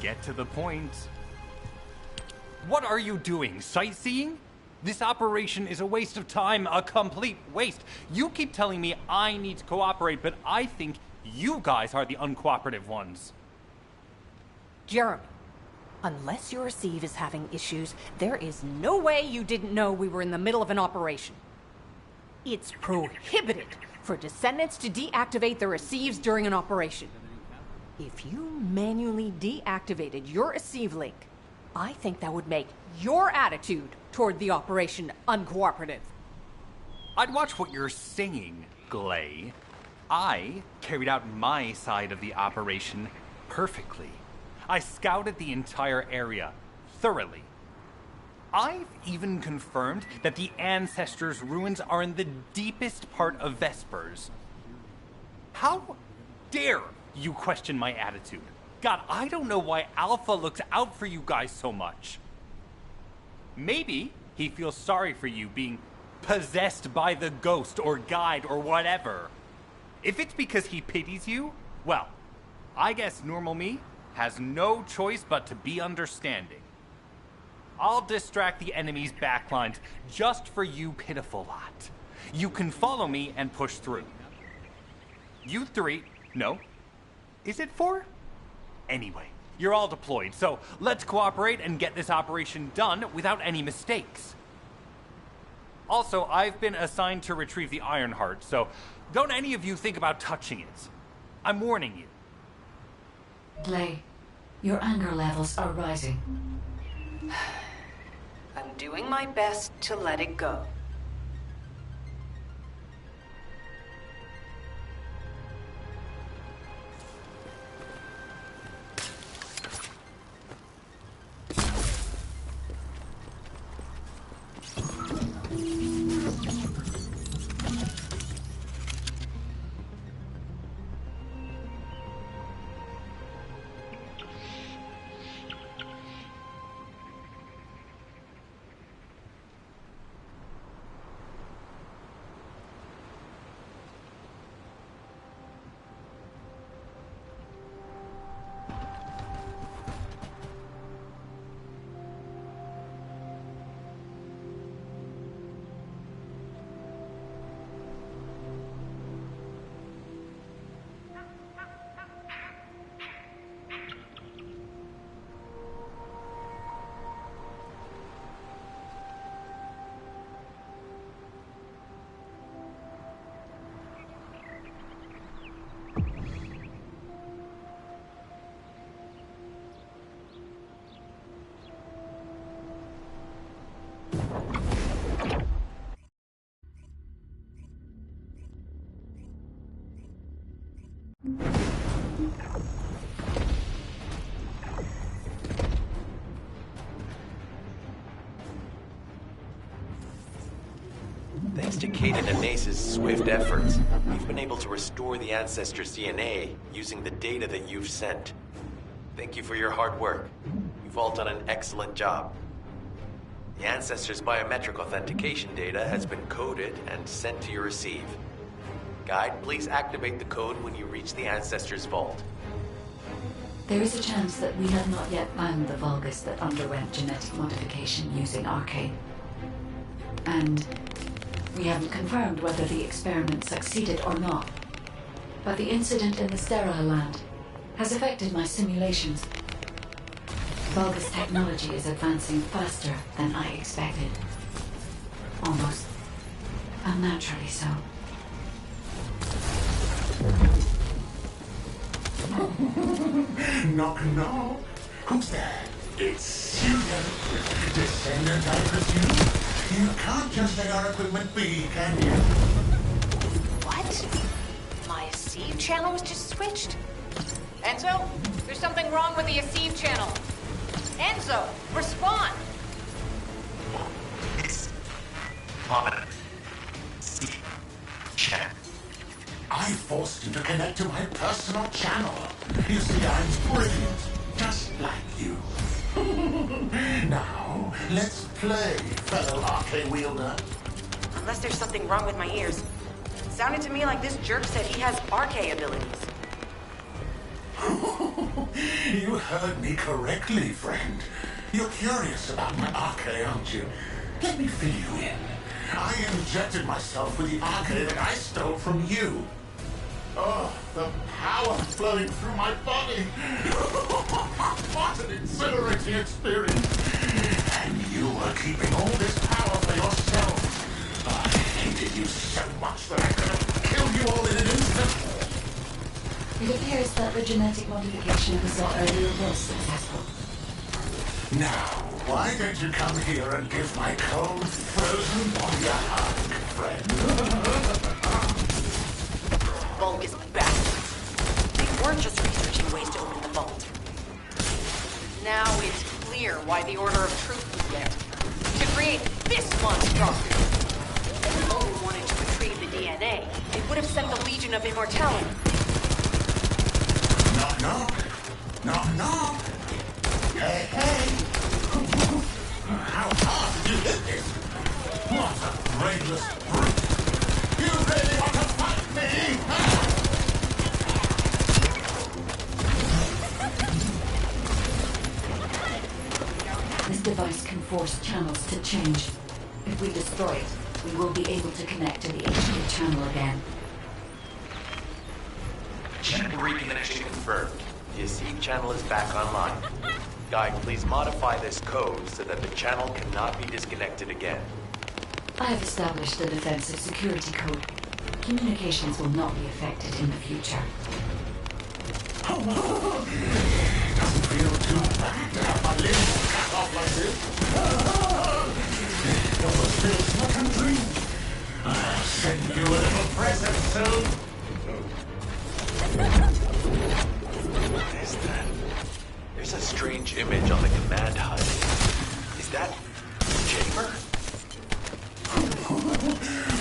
Get to the point. What are you doing? Sightseeing? This operation is a waste of time, a complete waste. You keep telling me I need to cooperate, but I think you guys are the uncooperative ones. Jeremy, unless your receive is having issues, there is no way you didn't know we were in the middle of an operation. It's prohibited for Descendants to deactivate the receives during an operation. If you manually deactivated your receive link, I think that would make your attitude toward the operation uncooperative. I'd watch what you're saying, Glay. I carried out my side of the operation perfectly. I scouted the entire area thoroughly. I've even confirmed that the Ancestors' ruins are in the deepest part of Vespers. How dare you question my attitude? God, I don't know why Alpha looks out for you guys so much. Maybe he feels sorry for you being possessed by the ghost or guide or whatever. If it's because he pities you, well, I guess normal me has no choice but to be understanding. I'll distract the enemy's backlines just for you pitiful lot. You can follow me and push through. You three, no. Is it four? Anyway, you're all deployed, so let's cooperate and get this operation done without any mistakes. Also, I've been assigned to retrieve the Ironheart, so don't any of you think about touching it. I'm warning you. Glay, your anger levels are rising. I'm doing my best to let it go. Thanks to Caden and Nace's swift efforts, we've been able to restore the Ancestors' DNA using the data that you've sent. Thank you for your hard work. You've all done an excellent job. The Ancestors' biometric authentication data has been coded and sent to your receive. Guide, please activate the code when you reach the Ancestors' vault. There is a chance that we have not yet found the Vulgus that underwent genetic modification using Arcane. And we haven't confirmed whether the experiment succeeded or not. But the incident in the sterile land has affected my simulations. Vulgus technology is advancing faster than I expected. Almost unnaturally so. Knock, knock. Who's there? It's you, Descendant, I presume? You can't just let our equipment be, can you? What? My receive channel was just switched? Enzo, there's something wrong with the receive channel. Enzo, respond! It's on channel. I forced him to connect to my personal channel. You see, I'm brilliant, just like you. Now, let's play, fellow arcane wielder. Unless there's something wrong with my ears. It sounded to me like this jerk said he has arcane abilities. You heard me correctly, friend. You're curious about my arcade, aren't you? Let me fill you in. I injected myself with the arcade that I stole from you. Oh, the power flowing through my body. What an exhilarating experience. And you were keeping all this power for yourself. I hated you so much that I could have killed you all in an instant. It appears that the genetic modification we saw earlier was successful. Now, why don't you come here and give my cold, frozen body a hug, friend? Vulgus bastards. They weren't just researching ways to open the vault. Now it's clear why the Order of Truth was there. To create this monstrosity. If they only wanted to retrieve the DNA, they would have sent the Legion of Immortality. Knock, knock. Knock, knock. Hey, hey. How hard did you hit this? What a brainless brute. You really want to fight me? Huh? This device can force channels to change. If we destroy it, we will be able to connect to the HQ channel again. Channel reconnection confirmed. The escape channel is back online. Guide, please modify this code so that the channel cannot be disconnected again. I have established a defensive security code. Communications will not be affected in the future. Doesn't feel too bad to have my limbs cut off like this. It almost feels like a dream. I'll send you a little present soon. What is that? There's a strange image on the command HUD. Is that Chamber?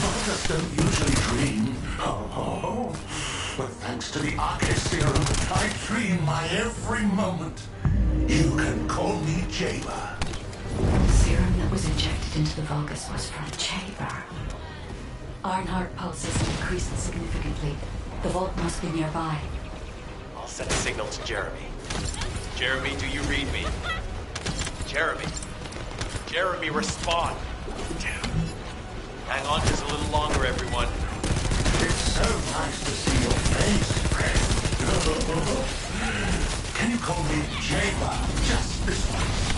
Others don't usually dream. Oh, but thanks to the arcade serum, I dream my every moment. You can call me Jaber. The serum that was injected into the Vulgus was from Chamber. Ironheart pulses have increased significantly. The vault must be nearby. I'll send a signal to Jeremy. Jeremy, do you read me? Jeremy. Jeremy, respond. Hang on just a little longer, everyone. It's so nice to see your face, friend. Can you call me Jaber just this once?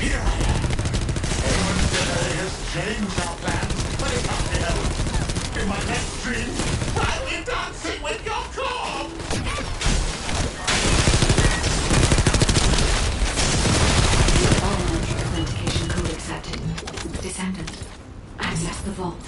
Here I am. Eamon's delay has changed our plans, but it can't be helped. In my next dream, I'll be dancing with your corpse! Biometric authentication code accepted. Descendant. Access the vault.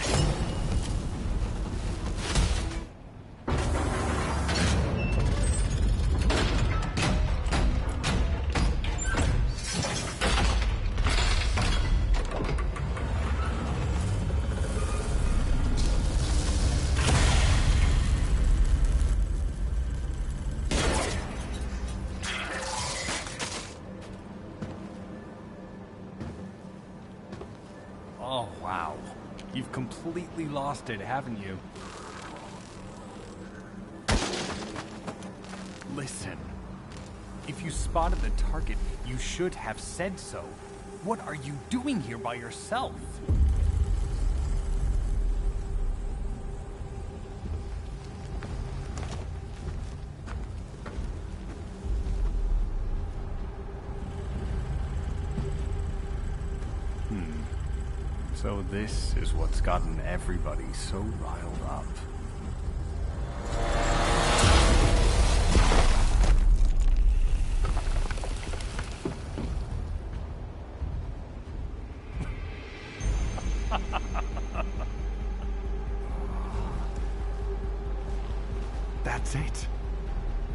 Oh, wow. You've completely lost it, haven't you? Listen. If you spotted the target, you should have said so. What are you doing here by yourself? So this is what's gotten everybody so riled up. That's it.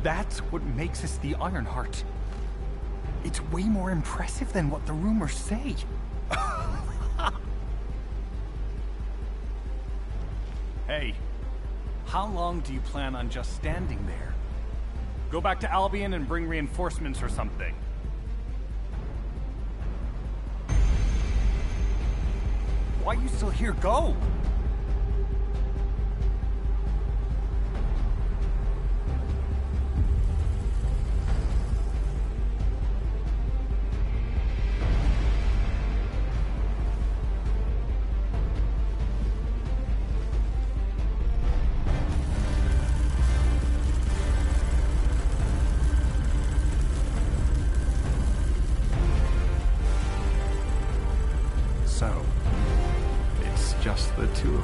That's what makes us the Ironheart. It's way more impressive than what the rumors say. Hey, how long do you plan on just standing there? Go back to Albion and bring reinforcements or something. Why are you still here? Go!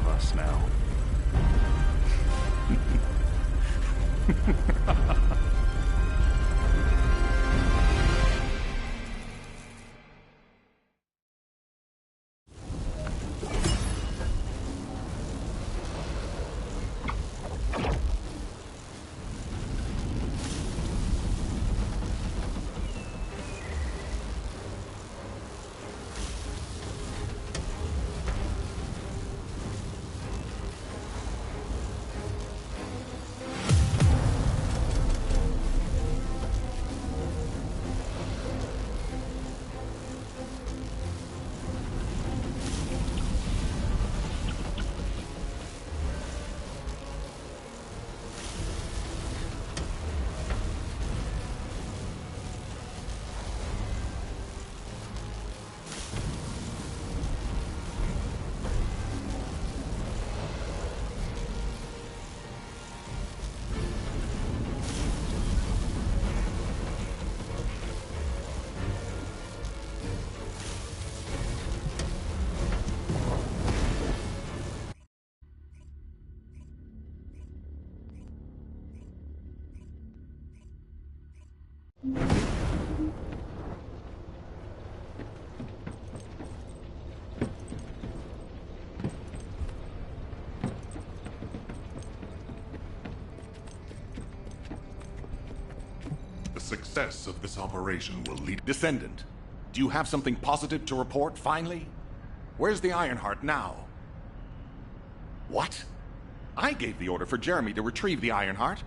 of us now. The success of this operation will lead... Descendant, do you have something positive to report, finally? Where's the Ironheart now? What? I gave the order for Jeremy to retrieve the Ironheart.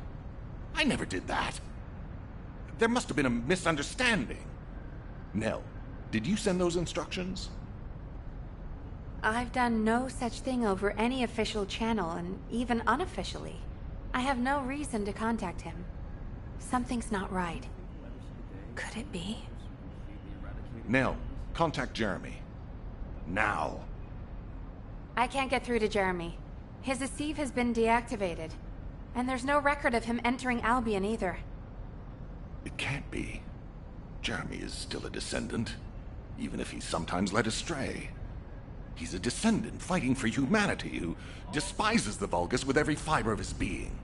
I never did that. There must have been a misunderstanding. Nell, did you send those instructions? I've done no such thing over any official channel, and even unofficially. I have no reason to contact him. Something's not right. Could it be? Nell, contact Jeremy. Now. I can't get through to Jeremy. His Deceive has been deactivated. And there's no record of him entering Albion either. It can't be. Jeremy is still a Descendant, even if he's sometimes led astray. He's a Descendant fighting for humanity who despises the Vulgus with every fiber of his being.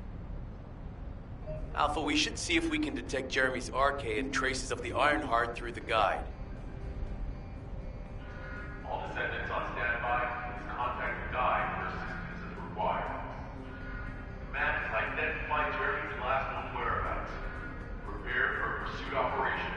Alpha, we should see if we can detect Jeremy's arcade and traces of the Ironheart through the guide. All Descendants on standby. Please contact the guide for assistance as required. The man has identified Jeremy's last known whereabouts. Prepare for a pursuit operation.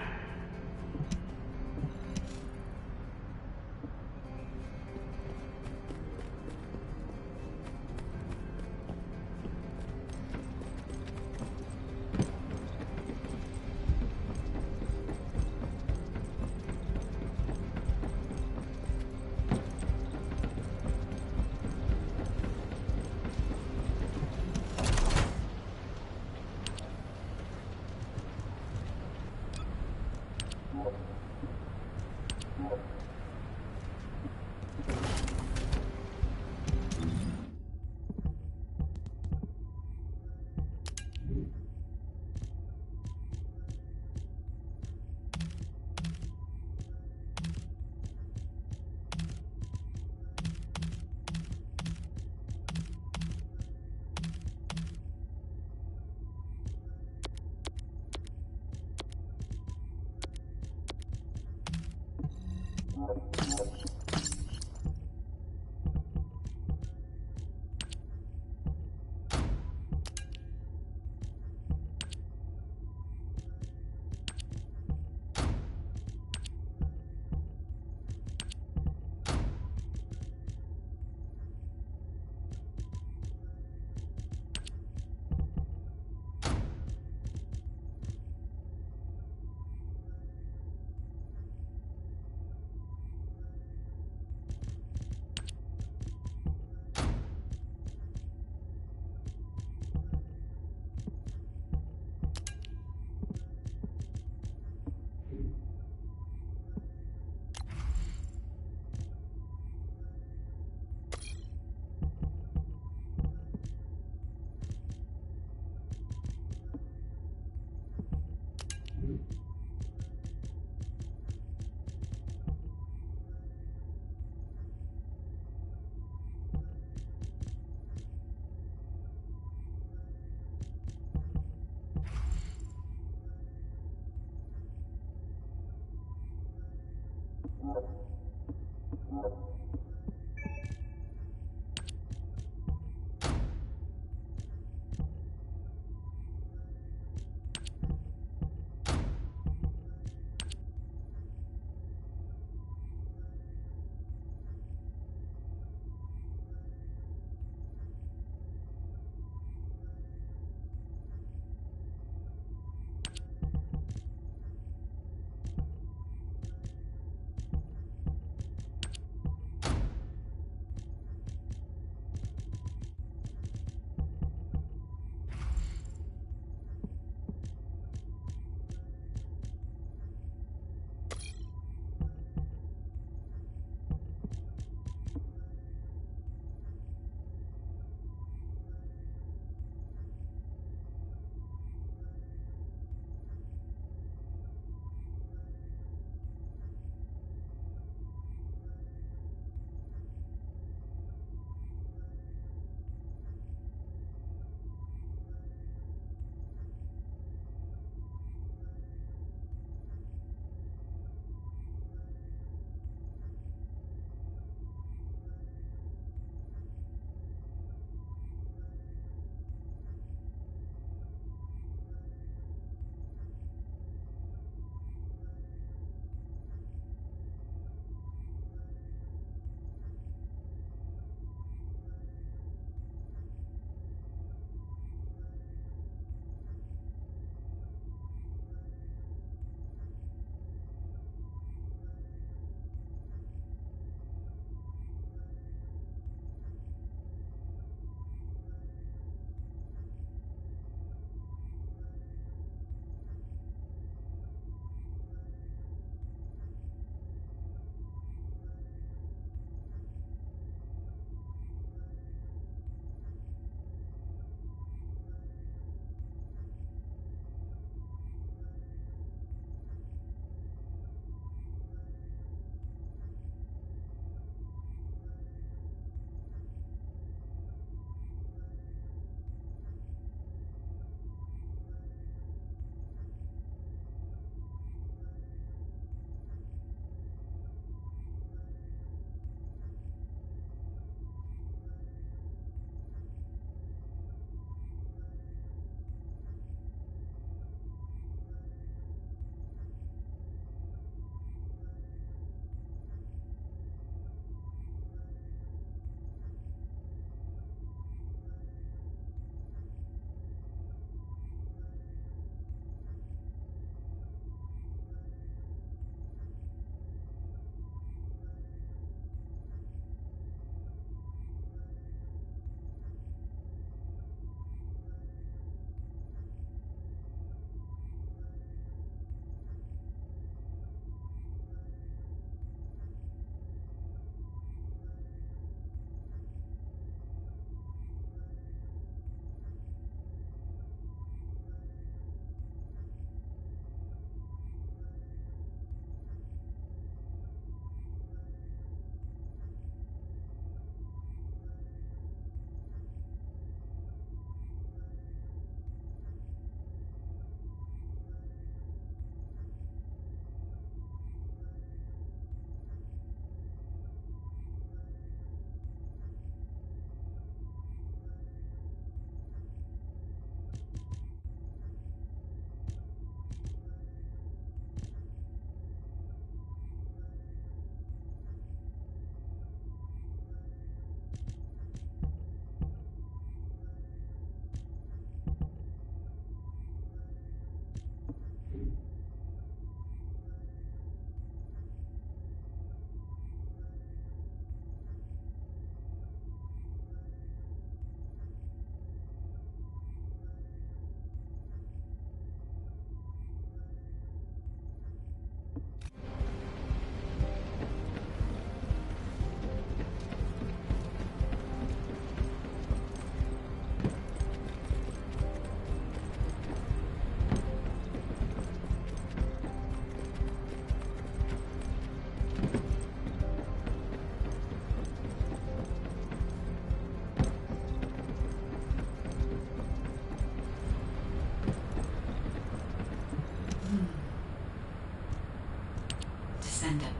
Descendant.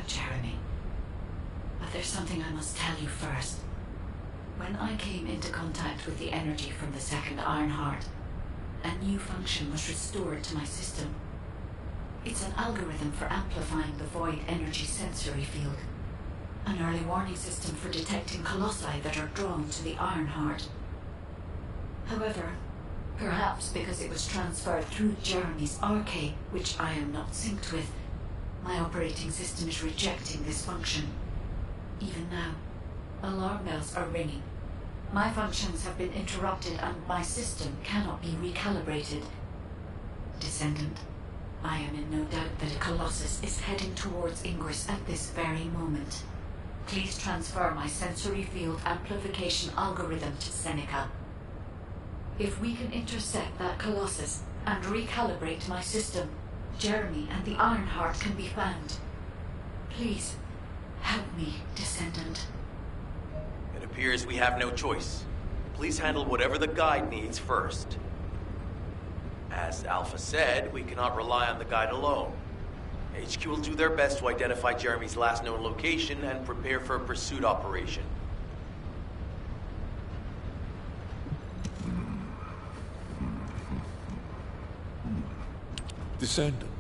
Jeremy. But there's something I must tell you first. When I came into contact with the energy from the second Ironheart, a new function was restored to my system. It's an algorithm for amplifying the void energy sensory field. An early warning system for detecting colossi that are drawn to the Ironheart. However, perhaps because it was transferred through Jeremy's arcade, which I am not synced with, my operating system is rejecting this function. Even now, alarm bells are ringing. My functions have been interrupted and my system cannot be recalibrated. Descendant, I am in no doubt that a Colossus is heading towards Ingress at this very moment. Please transfer my sensory field amplification algorithm to Seneca. If we can intercept that Colossus and recalibrate my system, Jeremy and the Ironheart can be found. Please, help me, Descendant. It appears we have no choice. Please handle whatever the guide needs first. As Alpha said, we cannot rely on the guide alone. HQ will do their best to identify Jeremy's last known location and prepare for a pursuit operation. Descendant,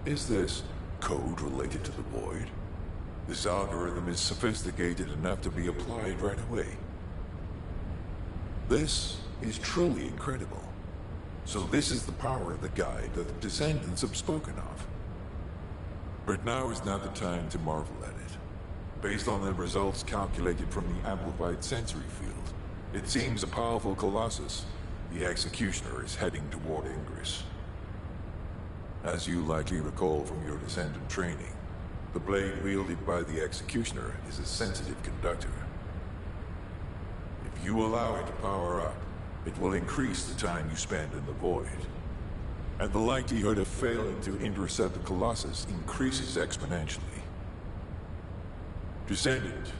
is this code related to the Void? This algorithm is sophisticated enough to be applied right away. This is truly incredible. So this is the power of the guide that the Descendants have spoken of. But now is not the time to marvel at it. Based on the results calculated from the amplified sensory field, it seems a powerful Colossus, the Executioner, is heading toward Ingress. As you likely recall from your Descendant training, the blade wielded by the Executioner is a sensitive conductor. If you allow it to power up, it will increase the time you spend in the Void. And the likelihood of failing to intercept the Colossus increases exponentially. Descendant,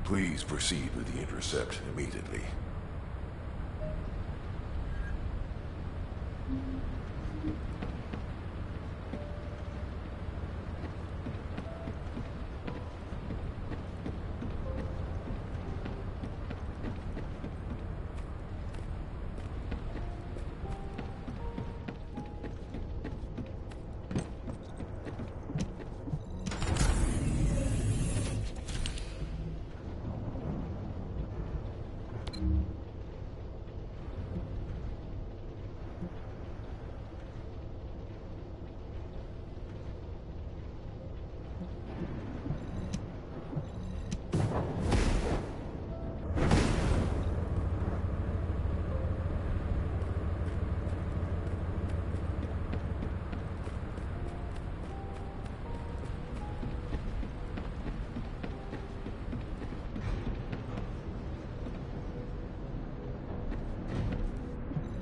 please proceed with the intercept immediately.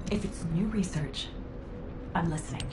If it's new research, I'm listening.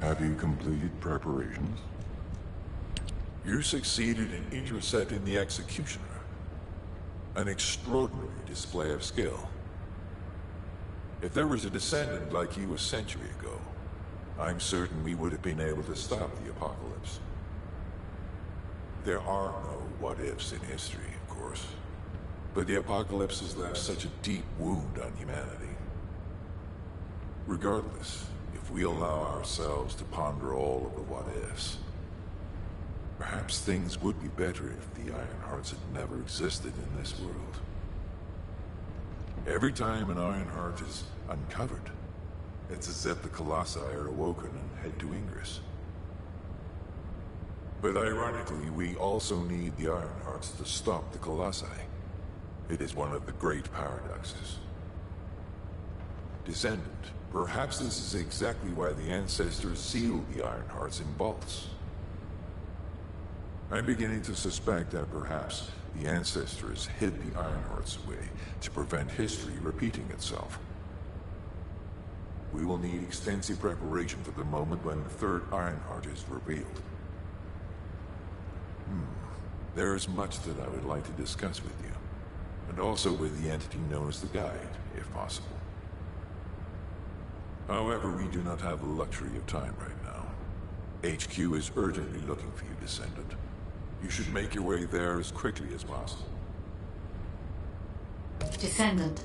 Have you completed preparations? You succeeded in intercepting the Executioner. An extraordinary display of skill. If there was a Descendant like you a century ago, I'm certain we would have been able to stop the apocalypse. There are no what-ifs in history, of course. But the apocalypse has left such a deep wound on humanity. Regardless, if we allow ourselves to ponder all of the what-ifs, perhaps things would be better if the Ironhearts had never existed in this world. Every time an Ironheart is uncovered, it's as if the Colossi are awoken and head to Ingress. But ironically, we also need the Ironhearts to stop the Colossi. It is one of the great paradoxes. Descendant, perhaps this is exactly why the ancestors sealed the Ironhearts in vaults. I'm beginning to suspect that perhaps the ancestors hid the Ironhearts away to prevent history repeating itself. We will need extensive preparation for the moment when the third Ironheart is revealed. There is much that I would like to discuss with you, and also with the entity known as the Guide, if possible. However, we do not have the luxury of time right now. HQ is urgently looking for you, Descendant. You should make your way there as quickly as possible. Descendant,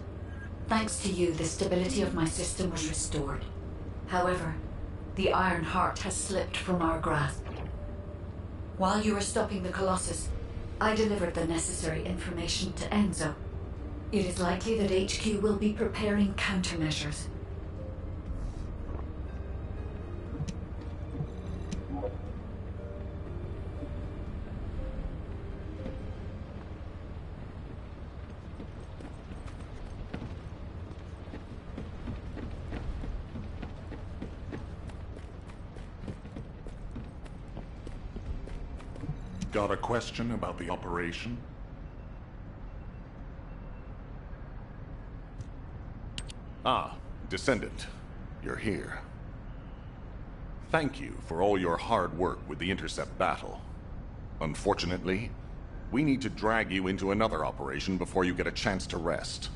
thanks to you, the stability of my system was restored. However, the Iron Heart has slipped from our grasp. While you were stopping the Colossus, I delivered the necessary information to Enzo. It is likely that HQ will be preparing countermeasures. Got a question about the operation? Ah, Descendant. You're here. Thank you for all your hard work with the Intercept battle. Unfortunately, we need to drag you into another operation before you get a chance to rest.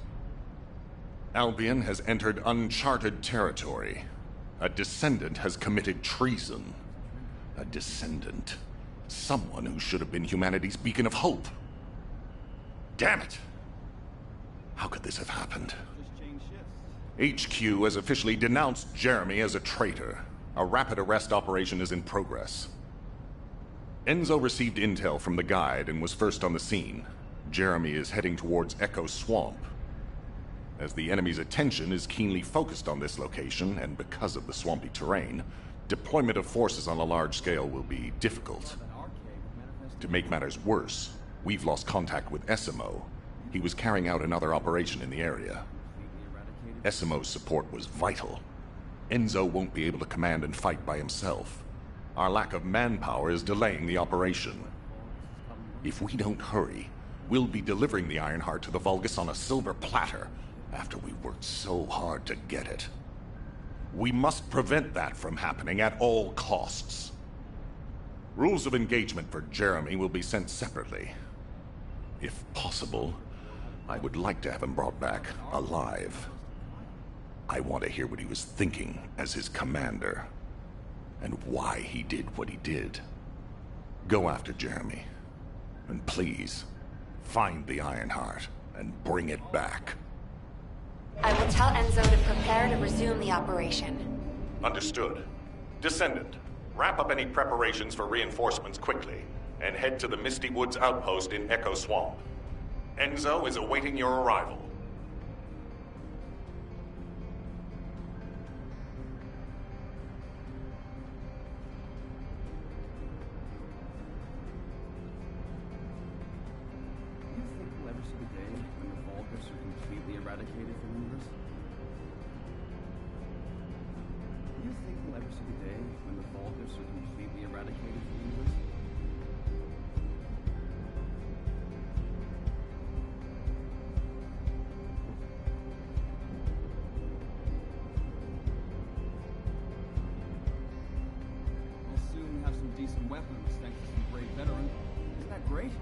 Albion has entered uncharted territory. A Descendant has committed treason. A Descendant. Someone who should have been humanity's beacon of hope. Damn it! How could this have happened? HQ has officially denounced Jeremy as a traitor. A rapid arrest operation is in progress. Enzo received intel from the Guide and was first on the scene. Jeremy is heading towards Echo Swamp. As the enemy's attention is keenly focused on this location, and because of the swampy terrain, deployment of forces on a large scale will be difficult. To make matters worse, we've lost contact with Essimo. He was carrying out another operation in the area. Essimo's support was vital. Enzo won't be able to command and fight by himself. Our lack of manpower is delaying the operation. If we don't hurry, we'll be delivering the Ironheart to the Vulgus on a silver platter after we worked so hard to get it. We must prevent that from happening at all costs. Rules of engagement for Jeremy will be sent separately. If possible, I would like to have him brought back alive. I want to hear what he was thinking as his commander, and why he did what he did. Go after Jeremy, and please, find the Ironheart and bring it back. I will tell Enzo to prepare to resume the operation. Understood. Descendant, wrap up any preparations for reinforcements quickly, and head to the Misty Woods outpost in Echo Swamp. Enzo is awaiting your arrival. decent weapons thanks to some brave veterans. Isn't that great?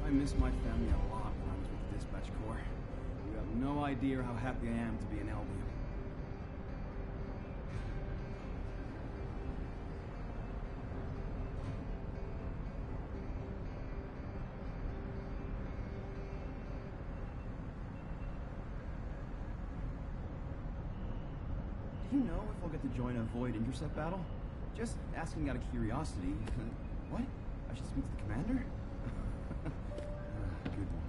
I miss my family a lot when I was with the Dispatch Corps. You have no idea how happy I am to be in Albion. Do you know if I'll get to join a Void intercept battle? Just asking out of curiosity. What? I should speak to the commander? Good one.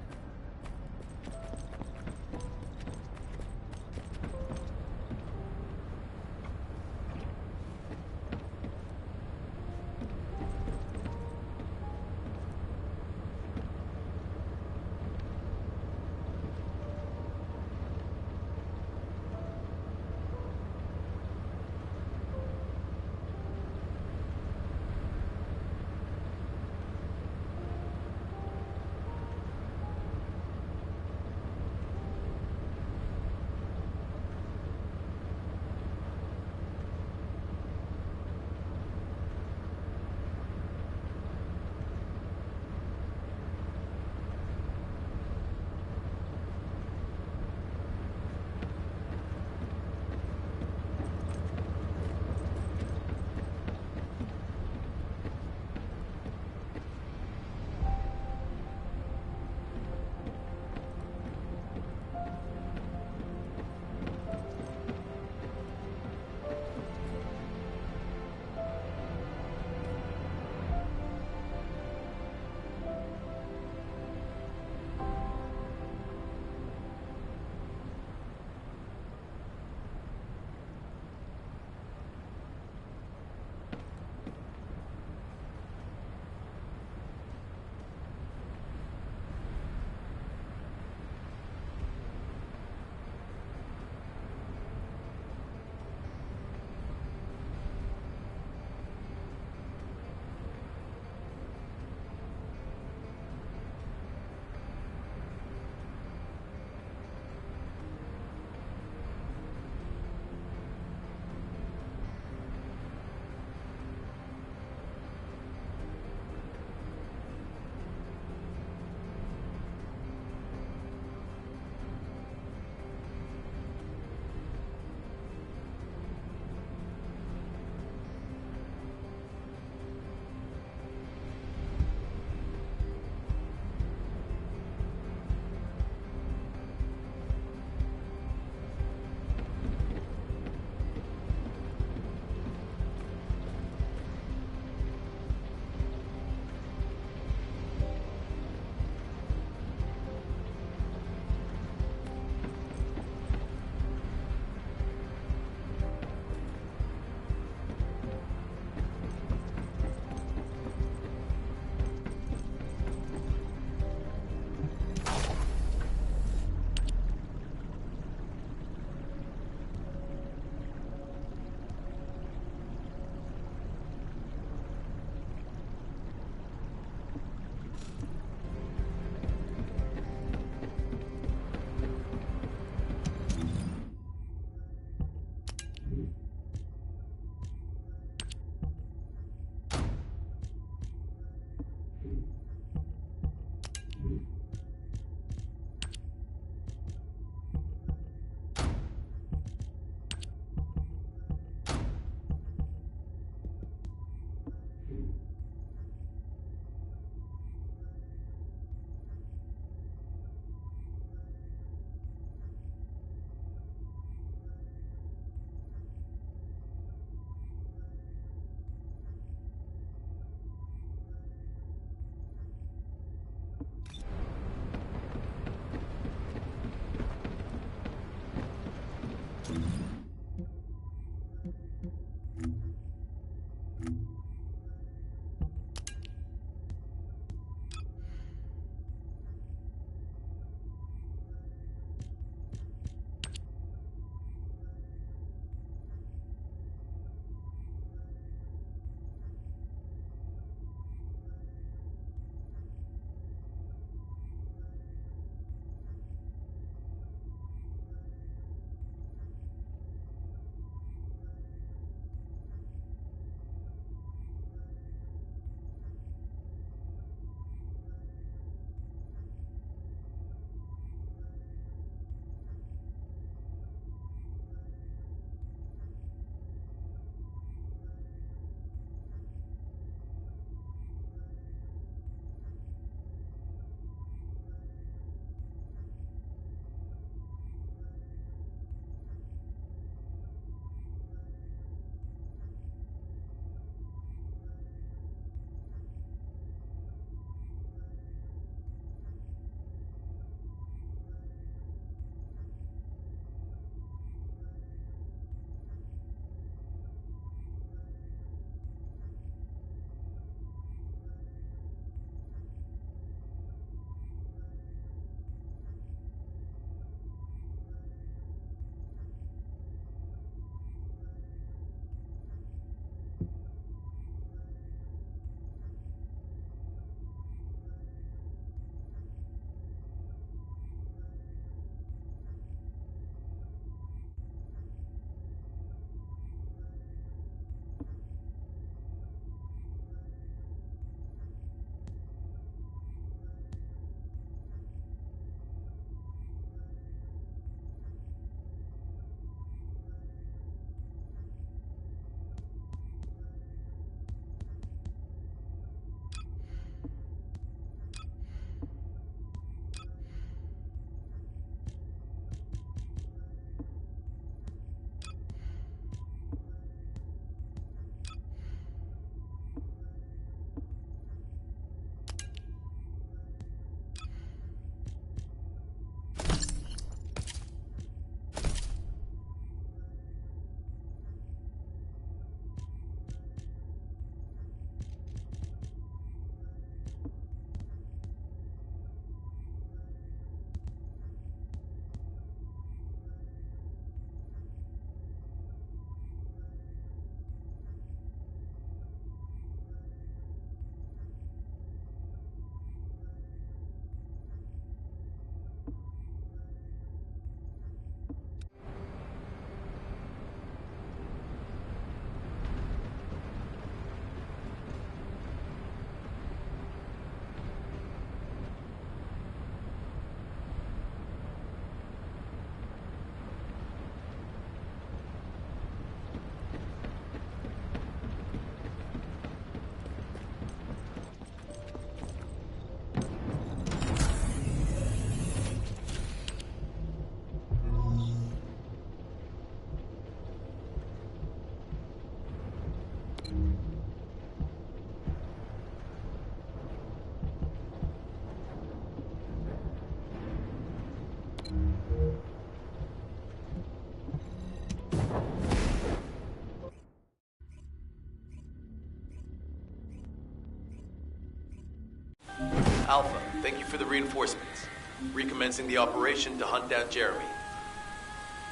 Alpha, thank you for the reinforcements. Recommencing the operation to hunt down Jeremy.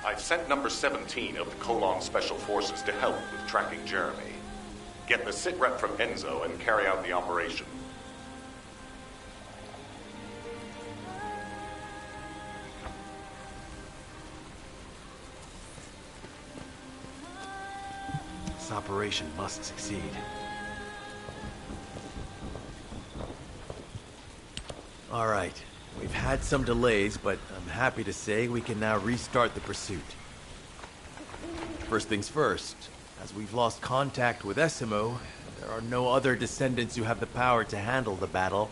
I've sent number 17 of the Colon Special Forces to help with tracking Jeremy. Get the sit rep from Enzo and carry out the operation. This operation must succeed. All right. We've had some delays, but I'm happy to say we can now restart the pursuit. First things first, as we've lost contact with Essimo, there are no other Descendants who have the power to handle the battle.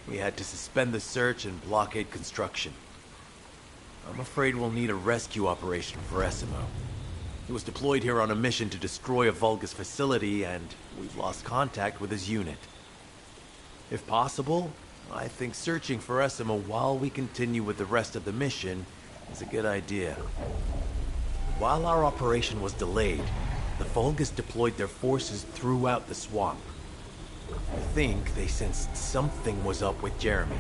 We had to suspend the search and blockade construction. I'm afraid we'll need a rescue operation for Essimo. He was deployed here on a mission to destroy a Vulgus facility, and we've lost contact with his unit. If possible, I think searching for Essimo while we continue with the rest of the mission is a good idea. While our operation was delayed, the Vulgus deployed their forces throughout the swamp. I think they sensed something was up with Jeremy.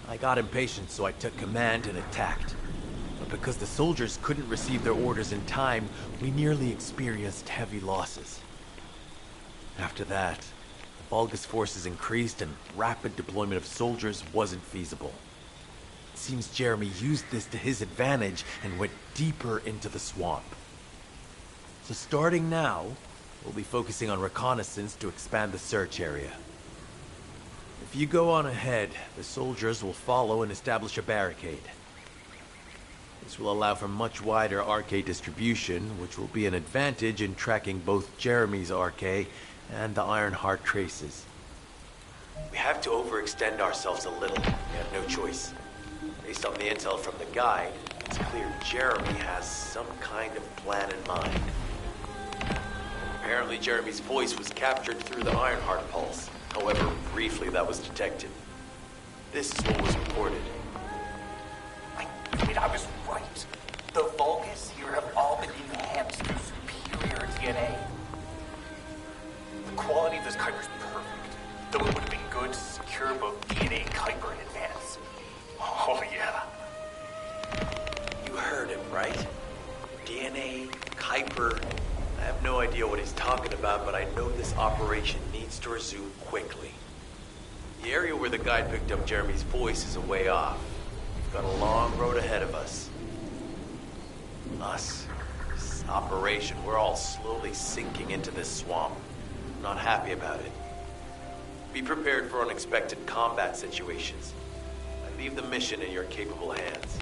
I got impatient, so I took command and attacked. But because the soldiers couldn't receive their orders in time, we nearly experienced heavy losses. After that, the Vulgus forces increased and rapid deployment of soldiers wasn't feasible. It seems Jeremy used this to his advantage and went deeper into the swamp. So starting now, we'll be focusing on reconnaissance to expand the search area. If you go on ahead, the soldiers will follow and establish a barricade. This will allow for much wider RK distribution, which will be an advantage in tracking both Jeremy's RK and the Ironheart traces. We have to overextend ourselves a little. We have no choice. Based on the intel from the guide, it's clear Jeremy has some kind of plan in mind. Apparently Jeremy's voice was captured through the Ironheart pulse. However, briefly that was detected. This is what was reported. I was right. The Vulgus here have all been enhanced through superior DNA. The quality of this Kuiper is perfect, though it would have been good to secure both DNA and Kuiper in advance. Oh, yeah. You heard him, right? DNA, Kuiper. I have no idea what he's talking about, but I know this operation needs to resume quickly. The area where the guide picked up Jeremy's voice is a way off. We've got a long road ahead of us. This operation, we're all slowly sinking into this swamp. I'm not happy about it. Be prepared for unexpected combat situations. I leave the mission in your capable hands.